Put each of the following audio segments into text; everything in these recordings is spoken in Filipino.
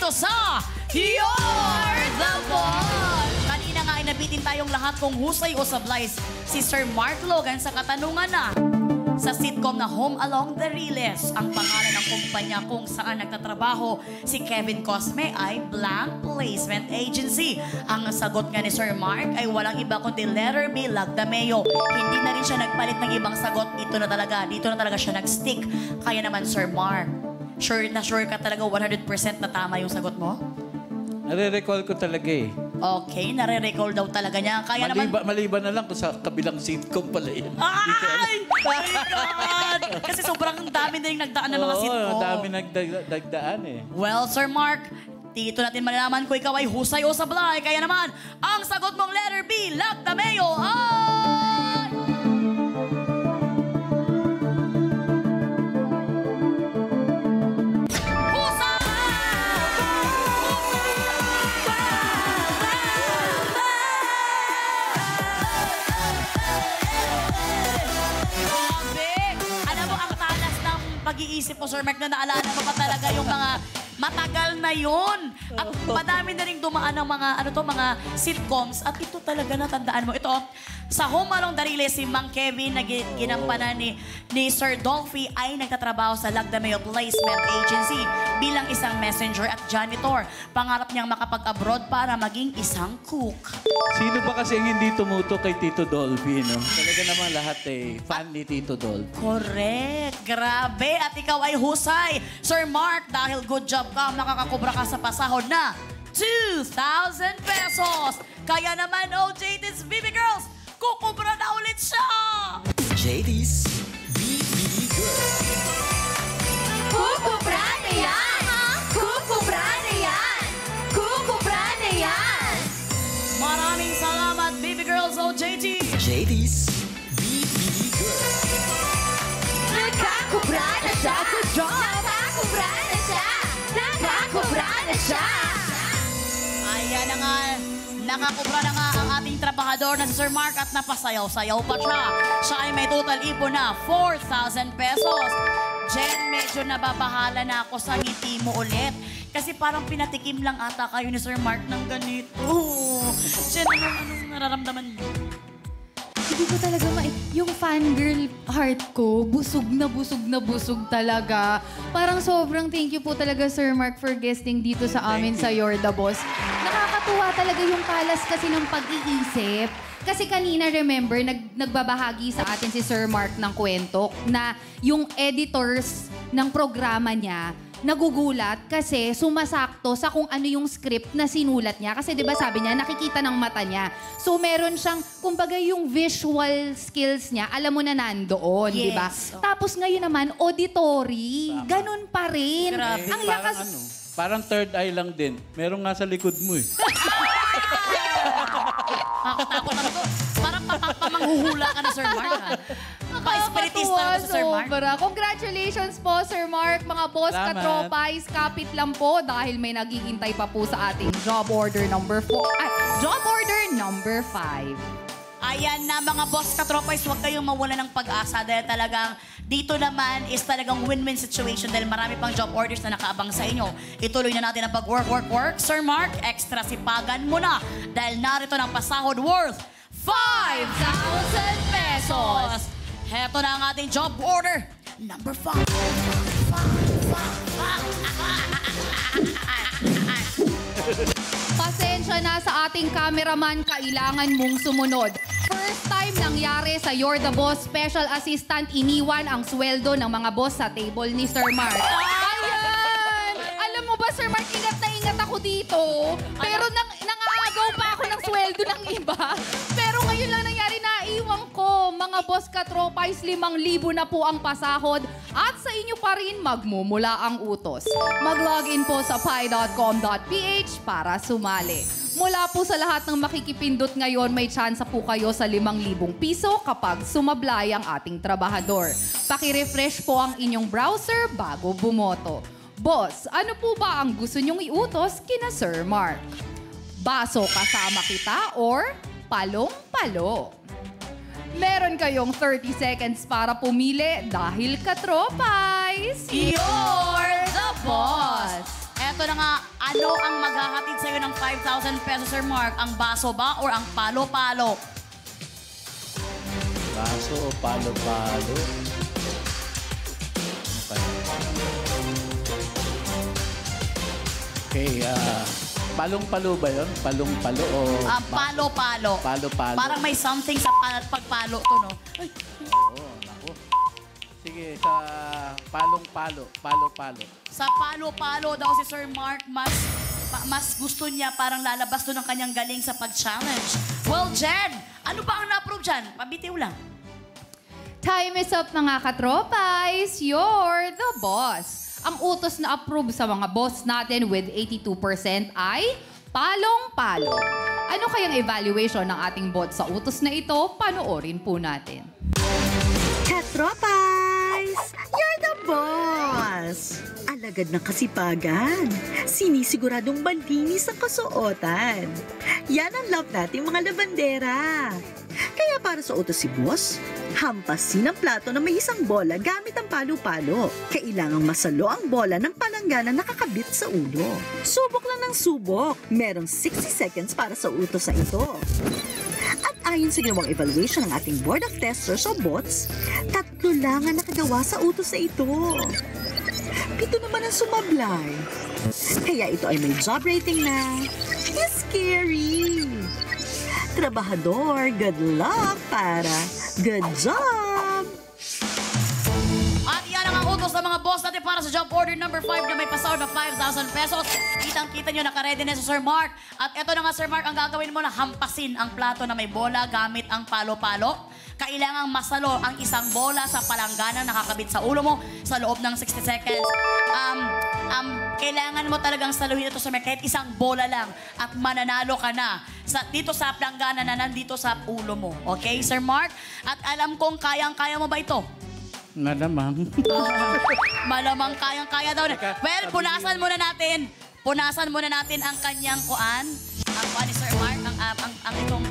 dito sa You're the Boss! Kanina nga ay nabitin tayong lahat kung husay o sablay si Sir Mark Logan sa katanungan na sa sitcom na Home Along the Riles, ang pangalan ng kumpanya kung saan nagtatrabaho si Kevin Cosme ay Blank Placement Agency. Ang sagot nga ni Sir Mark ay walang iba kundi letter B, Lagdameo. Hindi na rin siya nagpalit ng ibang sagot. Dito na talaga siya nag-stick. Kaya naman Sir Mark, sure ka talaga 100% na tama yung sagot mo? Nare-recall ko talaga eh. Okay, nare-recall daw talaga niya. Kaya Maliban na lang kung sa kabilang sitcom pala yun. Ay! My God! Kasi sobrang dami na yung nagdaan ng mga sitcom. Oo, dami nagdaan eh. Well, Sir Mark, dito natin malalaman kung ikaw ay husay o sablay. Kaya naman, ang sagot mong letter B, Lagdameo, ay... pag-iisip mo, Sir Mark, na naalala mo pa talaga yung mga matagal na yun. At madami na rin dumaan ng mga sitcoms. At ito talaga natandaan mo. Ito, sa Home Along the Riles, si Mang Kevin na ginampanan ni Sir Dolphy ay nagtatrabaho sa Lagdameo Placement Agency bilang isang messenger at janitor. Pangarap niyang makapag-abroad para maging isang cook. Sino ba kasi hindi tumuto kay Tito Dolphy, no? Talaga naman lahat fan ni Tito Dolphy. Correct. Grabe. At ikaw ay husay, Sir Mark, dahil good job ka, makakakubra ka sa pasahod na 2,000 pesos. Kaya naman, JD's BB Girls, kukubra na ulit siya! JD's BB Girls. Kukubra na yan! Kukubra na yan! Kukubra na yan! Maraming salamat, BB Girls, JD! JD's BB Girls. Nakakubra na siya sa job! Nakakubra na siya! Nakakubra na siya! Ayan na nga, nakakubra na nga ang ating trabahador na si Sir Mark at napasayaw-sayaw pa siya. Siya ay may total ipon na 4,000 pesos. Jen, medyo nababahala na ako sa ngiti mo ulit. Kasi parang pinatikim lang ata kayo ni Sir Mark ng ganito. Jen, anong nararamdaman mo? Hindi ko talaga yung fangirl heart ko, busog na busog talaga. Parang sobrang thank you po talaga, Sir Mark, for guesting dito sa amin sa You're the Boss. Nakakatuwa talaga yung kalas kasi ng pag-iisip. Kasi kanina, remember, nagbabahagi sa atin si Sir Mark ng kwento na yung editors ng programa niya nagugulat kasi sumasakto sa kung ano yung script na sinulat niya. Kasi 'di ba sabi niya, nakikita ng mata niya. So meron siyang, kumbaga yung visual skills niya, alam mo na nandoon, yes. 'di ba? Tapos ngayon naman, auditory. Ganun pa rin. Grabe. Ang Parang lakas... parang third eye lang din. Meron nga sa likod mo eh. Nakatakot na to. Parang pamanghuhula ka na, Sir Mark, ha? Pa-espiritista na to, Sir Mark. Sobra. Congratulations po, Sir Mark. Mga boss, Salamat. katropais, kapit lang po dahil may naghihintay pa po sa ating job order number 4. Job order number 5. Ayan na, mga boss katropais, huwag kayong mawala ng pag-asa dahil talagang dito naman is talagang win-win situation dahil marami pang job orders na nakaabang sa inyo. Ituloy na natin ang pag-work. Sir Mark, extra sipagan mo na dahil narito ng pasahod worth 5,000 pesos. Heto na ang ating job order. Number 5. Pasensya na sa ating cameraman, kailangan mong sumunod. First time nangyari sa You're the Boss Special Assistant, iniwan ang sweldo ng mga boss sa table ni Sir Mark. Ayan! Alam mo ba, Sir Mark, ingat na ingat ako dito. Pero nangaagaw pa ako ng sweldo ng iba. Pero ngayon lang nangyari, naiwan ko. Mga boss katropais, 5,000 na po ang pasahod. At sa inyo pa rin magmumula ang utos. Mag-login po sa pi.com.ph para sumali. Mula po sa lahat ng makikipindot ngayon, may tsansa po kayo sa 5,000 piso kapag sumablay ang ating trabahador. Paki-refresh po ang inyong browser bago bumoto. Boss, ano po ba ang gusto nyong iutos kina Sir Mark? Baso kasama kita or palong-palo? Meron kayong 30 seconds para pumili dahil katropais. You're the boss! Eto na nga, Ano ang maghahatid sa'yo ng 5,000 pesos, Sir Mark? Ang baso ba or ang palo-palo? Baso o palo-palo? Okay, palong-palo ba yun? Palong-palo o... Palo-palo. Palo-palo. Parang may something sa pagpalo to, no? Ay, Oo, naku. Sige, sa palong-palo. Palo-palo. sa palo-palo daw si Sir Mark, mas gusto niya parang lalabas doon ang kanyang galing sa pag-challenge. Well, Jen, ano ba ang na-approve dyan? Pabitiw lang. Time is up mga katropais. You're the boss. Ang utos na approve sa mga boss natin with 82% ay palong-palo. Ano kayang evaluation ng ating bot sa utos na ito? Panoorin po natin. Katropais! You're the boss! Alagad ng kasipagan. Sinisiguradong malinis ang kasuotan. Yan ang love nating mga labandera. Kaya para sa utos si boss, hampasin ang plato na may isang bola gamit ang palo-palo. Kailangang masalo ang bola ng palanggana na nakakabit sa ulo. Subok lang ng subok. Merong 60 seconds para sa utos na ito. At ayon sa ginawang evaluation ng ating Board of Testers o bots, 3 lang ang nakagawa sa utos na ito. 7 naman ang sumablay. Kaya ito ay may job rating na scary. Trabahador, good luck para good job! At yan ang utos ng mga boss natin para sa job order number 5 na may pasahod na 5,000 pesos. Kitang-kita nyo, naka-ready na si Sir Mark. At eto na nga, Sir Mark, ang gagawin mo na hampasin ang plato na may bola gamit ang palo-palo. Kailangang masalo ang isang bola sa palanggana nakakabit sa ulo mo sa loob ng 60 seconds. Kailangan mo talagang saluhin ito sa kahit isang bola lang at mananalo ka na dito sa palanggana na nandito sa ulo mo. Okay, Sir Mark? At alam kong kayang-kaya mo ba ito? Malamang. Malamang kayang-kaya daw. Well, punasan muna natin. Punasan muna natin ang kanyang kuan. Ang kuan ni Sir Mark, ang itong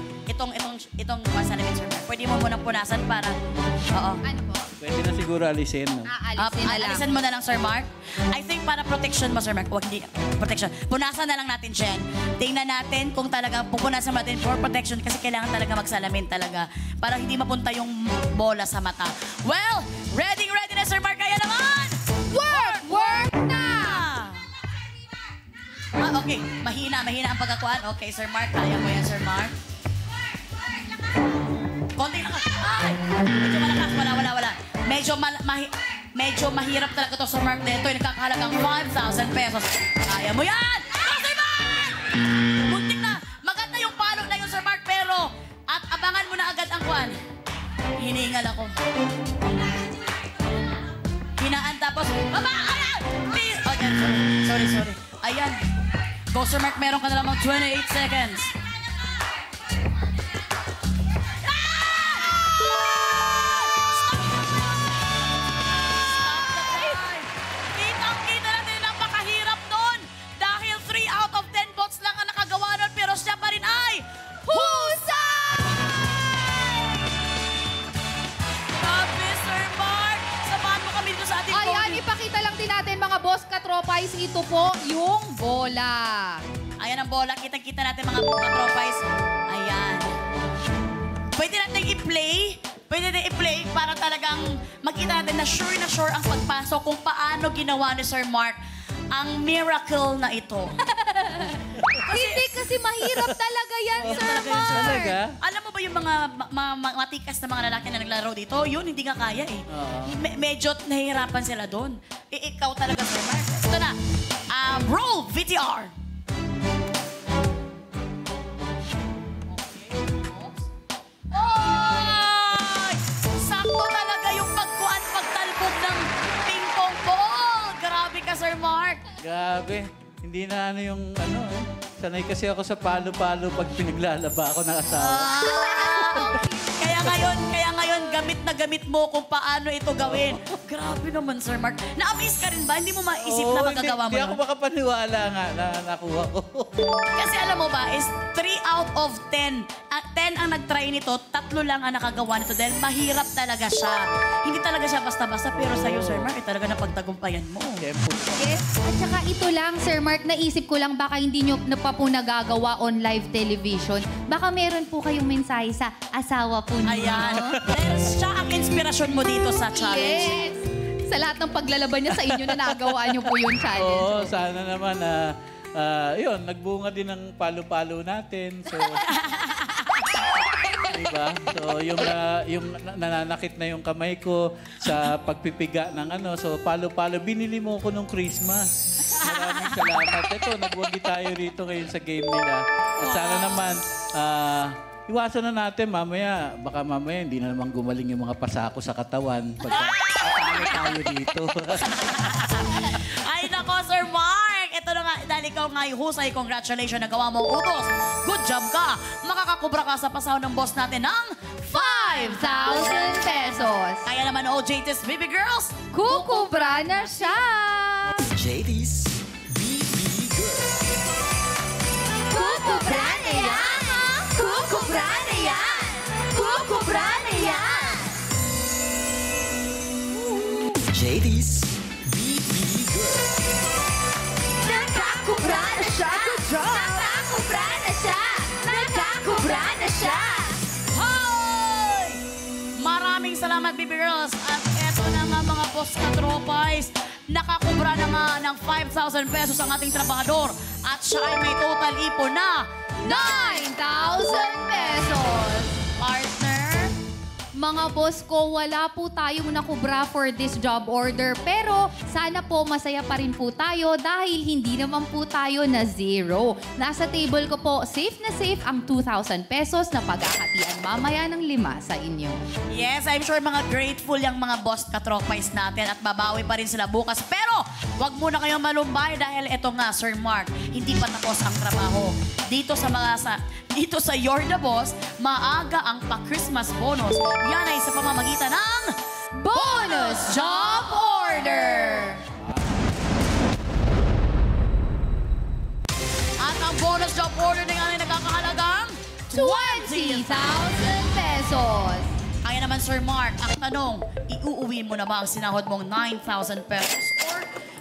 salamin, Sir Mark. Pwede mo munang punasan para, oo. Ano po? Pwede na siguro alisin. No? Aalisin na lang. Alisan mo na lang, Sir Mark. I think para protection mo, Sir Mark. Huwag hindi, protection. Punasan na lang natin, Jen. Tingnan natin kung talaga pupunasan natin for protection kasi kailangan talaga magsalamin talaga para hindi mapunta yung bola sa mata. Well, ready na, Sir Mark. Kaya naman! Work na! Okay. Mahina ang pagkakuan. Okay, Sir Mark. Kaya mo yan, Sir Mark. Konti lakas. Ay! Medyo malakas. Wala. Medyo mahirap talaga to, Sir Mark. Dito, yung nakakahalagang 5,000 pesos. Kaya mo yan! Go, Sir Mark! Muntik na. Maganda yung palo na yun, Sir Mark. Pero, at abangan mo na agad ang kuan. Hiningal ako. Hinaan tapos, baba! Ayan! Please! Oh, yan. Sorry. Ayan. Go, Sir Mark. Meron ka na lamang 28 seconds. Ipakita lang din natin mga boss katropais, ito po yung bola. Ayan ang bola. Kita-kita natin mga katropais. Ayan. Pwede natin i-play para talagang makita natin na sure ang pagpasok kung paano ginawa ni Sir Mark ang miracle na ito. Hindi kasi mahirap talaga yan, Sir Mark. Talaga? Alam mo ba yung mga matikas na mga lalaki na naglaro dito? Yun, hindi nga kaya eh. Medyo nahihirapan sila doon. Ikaw talaga, Sir Mark. Ito na. Roll VTR. Oy! Sakto talaga yung pagtalbog ng ping-pong ball. Grabe ka, Sir Mark. Grabe. Hindi na yung Sanay kasi ako sa palo-palo pag pinaglalaba ako ng asawa. Kaya ngayon, gamit mo kung paano ito gawin. Grabe naman, Sir Mark. Na-amaze ka rin ba? Hindi mo maisip na magagawa mo Hindi ako makapaniwala nga na nakuha ko. Kasi alam mo ba, is 3 out of 10, 10 ang nag-try nito, 3 lang ang nakagawa nito dahil mahirap talaga siya. Hindi talaga siya basta-basta, pero sa'yo, Sir Mark, talaga napagtagumpayan mo. Tempo. Yes. At saka ito lang, Sir Mark, naisip ko lang baka hindi nyo na pa po nagagawa on live television. Baka meron po kayong mensahe sa asawa po ninyo. Ayan. Dahil siya ang inspirasyon mo dito sa challenge. Yes. Sa lahat ng paglalaban niya sa inyo na nagawa niyo po yung challenge. Oo, sana naman yun, nagbunga din ng palo-palo natin. So, diba? So, yung nananakit na yung kamay ko sa pagpipiga ng so palo-palo. Binili mo ko nung Christmas. Maraming salamat. Ito, nagwagi tayo rito ngayon sa game nila. At sana naman, iwasan na natin mamaya. Baka mamaya hindi na naman gumaling yung mga pasako sa katawan. Pagkakalo tayo dito. Ay, nako, Sir Mark! Ito na nga, dahil ikaw nga yung husay, congratulations, nagawa mong utos. Good job ka! Makakakubra ka sa pasaw ng boss natin ng 5,000 pesos. Kaya naman, OJT's Baby Girls, Kukubra na siya! JD's BB Girl. Kukubra na yan! Kukubra na yan! Kukubra na yan! JD's BB Girl. Nakakubra na siya! Nakakubra na siya! Nakakubra na siya! Hoy! Maraming salamat, Baby Girls. At eto na nga mga boss na tropais. Nakakubra na nga ng 5,000 pesos ang ating trabahador. At siya ay may total ipon na 9,000 pesos. partner. Mga boss ko, wala po tayong nakubra for this job order. Pero sana po masaya pa rin po tayo dahil hindi naman po tayo na zero. Nasa table ko po, safe na safe ang 2,000 pesos na paghahatian mamaya ng 5 sa inyo. Yes, I'm sure mga grateful yung mga boss katropais natin at babawi pa rin sila bukas. Pero wag muna kayong malumbay dahil eto nga, Sir Mark, hindi pa tapos ang trabaho. Dito sa You're the Boss, maaga ang pa-Christmas bonus. Yan ay sa pamamagitan ng Bonus Job Order! At ang bonus job order na yan ay nagkakahalagang 20,000 pesos! Kaya naman, Sir Mark, ang tanong, iuuwi mo na ba ang sinahod mong 9,000 pesos or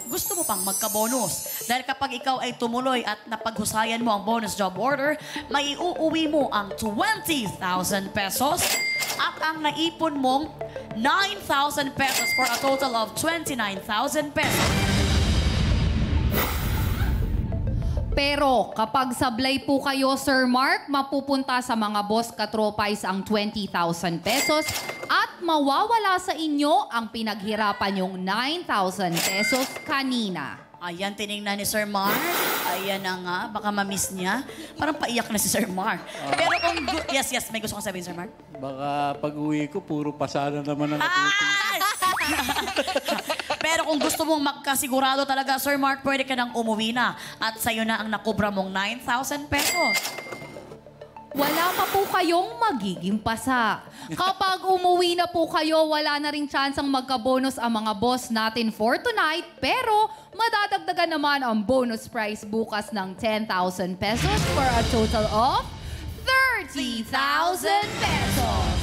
gusto mo pang magka-bonus? Dahil kapag ikaw ay tumuloy at napaghusayan mo ang bonus job order, may iuuwi mo ang 20,000 pesos at ang naipon mong 9,000 pesos for a total of 29,000 pesos. Pero kapag sablay po kayo, Sir Mark, mapupunta sa mga boss katropais ang 20,000 pesos at mawawala sa inyo ang pinaghirapan yung 9,000 pesos kanina. Ayan, tinignan ni Sir Mark. Ayan na nga, baka ma-miss niya. Parang paiyak na si Sir Mark. Pero kung... Yes, may gusto kong sabihin, Sir Mark. Baka pag-uwi ko, puro pasada naman ang nakutin. Ay! Pero kung gusto mong magkasigurado talaga, Sir Mark, pwede ka nang umuwi na. At sa'yo na ang nakubra mong 9,000 pesos. Wala pa po kayong magiging pasa. Kapag umuwi na po kayo, wala na rin tsansang magka-bonus ang mga boss natin for tonight. Pero madadagdagan naman ang bonus prize bukas ng 10,000 pesos for a total of 30,000 pesos.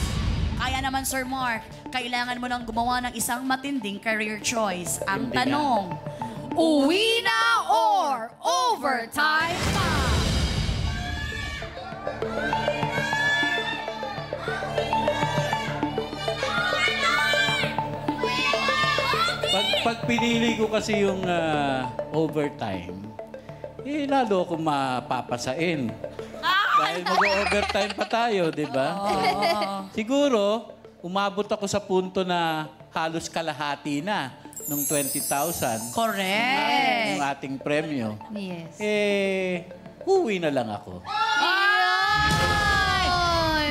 Kaya naman, Sir Mark, kailangan mo nang gumawa ng isang matinding career choice. Ang Hindi na. tanong, Uwi na or overtime pa? Pag pinili ko kasi yung overtime, lalo akong mapapasain. Dahil mag-overtime pa tayo, di ba? Siguro, umabot ako sa punto na halos kalahati na nung 20,000. correct. Yung ating premyo. Yes. Uwi na lang ako. Ay!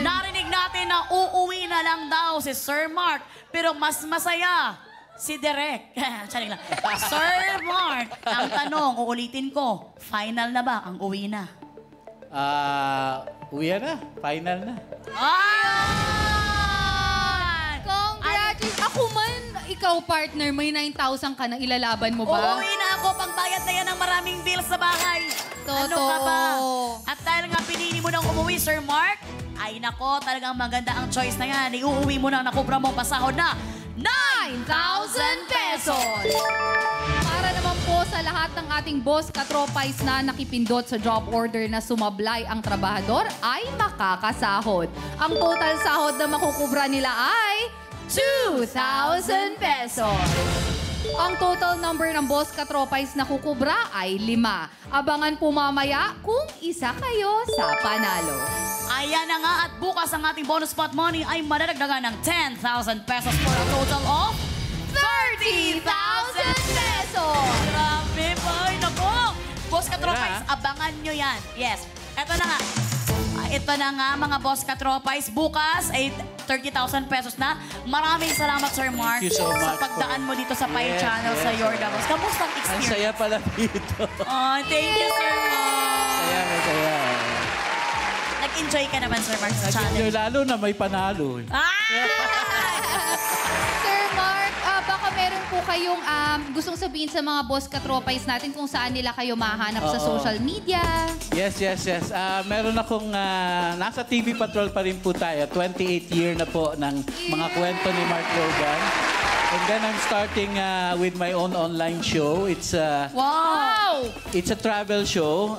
Narinig natin na uuwi na lang daw si Sir Mark. Pero mas masaya si Derek. Charing lang. Sir Mark, ang tanong, uulitin ko, final na ba ang uwi na? Uwi na. Final na. Ay! Congratulations! Ako man, ikaw partner, may 9,000 ka na ilalaban mo ba? Uuwi na nako, pangbayad na yan ng maraming bills sa bahay. Ano ka ba? At dahil nga pinili mo nang umuwi, Sir Mark, ay nako, talagang maganda ang choice na yan. Iuuwi mo na nakubra mong pasahod na 9,000 pesos! Para naman po sa lahat ng ating boss katropais na nakipindot sa job order na sumablay ang trabahador ay makakasahod. Ang total sahod na makukubra nila ay 2,000 pesos. Ang total number ng boss katropais na kukubra ay 5. Abangan po mamaya kung isa kayo sa panalo. Ayan na nga, at bukas ang ating bonus pot money ay madadagdagan ng 10,000 pesos for a total of 30,000 pesos! Grabe po! Ay, naku! Boss Katropais, abangan nyo yan. Yes. Eto na nga. Ito na nga, mga Boss Katropais. Bukas ay 30,000 pesos na. Maraming salamat, Sir Mark. Thank you so sa much pagdaan mo dito sa Pai Yes, Channel yes, sa Your yes. Davos. Kamusta ang Ang experience? saya pala dito. Oh, thank you, Sir Mark. Saya. Nag-enjoy ka naman, Sir Mark, sa Nag-enjoy channel. lalo na may panalo. Sir Mark, baka meron po kayong gustong sabihin sa mga boss katropais natin kung saan nila kayo mahanap sa Oo. social media. Yes. Meron akong, nasa TV Patrol pa rin po tayo. 28 year na po ng mga kwento ni Mark Logan. And then I'm starting with my own online show. It's Wow! it's a travel show.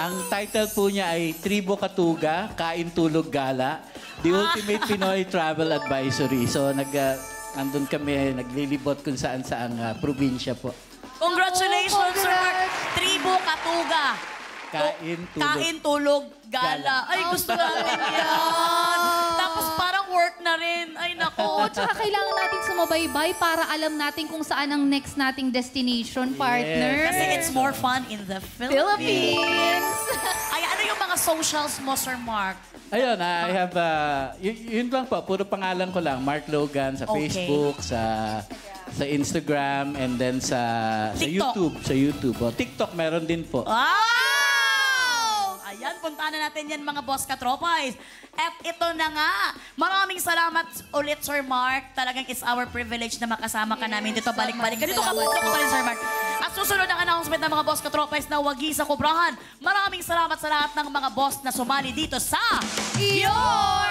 Ang title po niya ay Tribo Katuga, Kain Tulog Gala. The Ultimate Pinoy Travel Advisory. So nandun kami, naglilibot kung saan-saang probinsya po. Congratulations, Sir Mark. Congrats. Tribo Katuga. Kain, tulog, gala. Ay, gusto natin yan. Tapos parang work na rin. Ay, Oo, nako. tsaka kailangan natin sumabaybay para alam natin kung saan ang next nating destination, partner. Kasi it's more fun in the Philippines. Philippines! Ay, ano yung mga socials mo, Sir Mark? Ayun, I have, yun lang po, puro pangalan ko lang. Mark Logan sa Okay. Facebook, sa Instagram, and then sa TikTok. YouTube. O, TikTok meron din po. Wow! Ayan, puntahan na natin yan, mga Boss Katropais. At ito na nga, maraming salamat ulit, Sir Mark. Talagang it's our privilege na makasama ka namin dito. Balik-balik. Ganito ka pa rin, Sir Mark. At susunod ang announcement ng mga Boss Katropais na wagi sa kubrahan. Maraming salamat sa lahat ng mga boss na sumali dito sa Your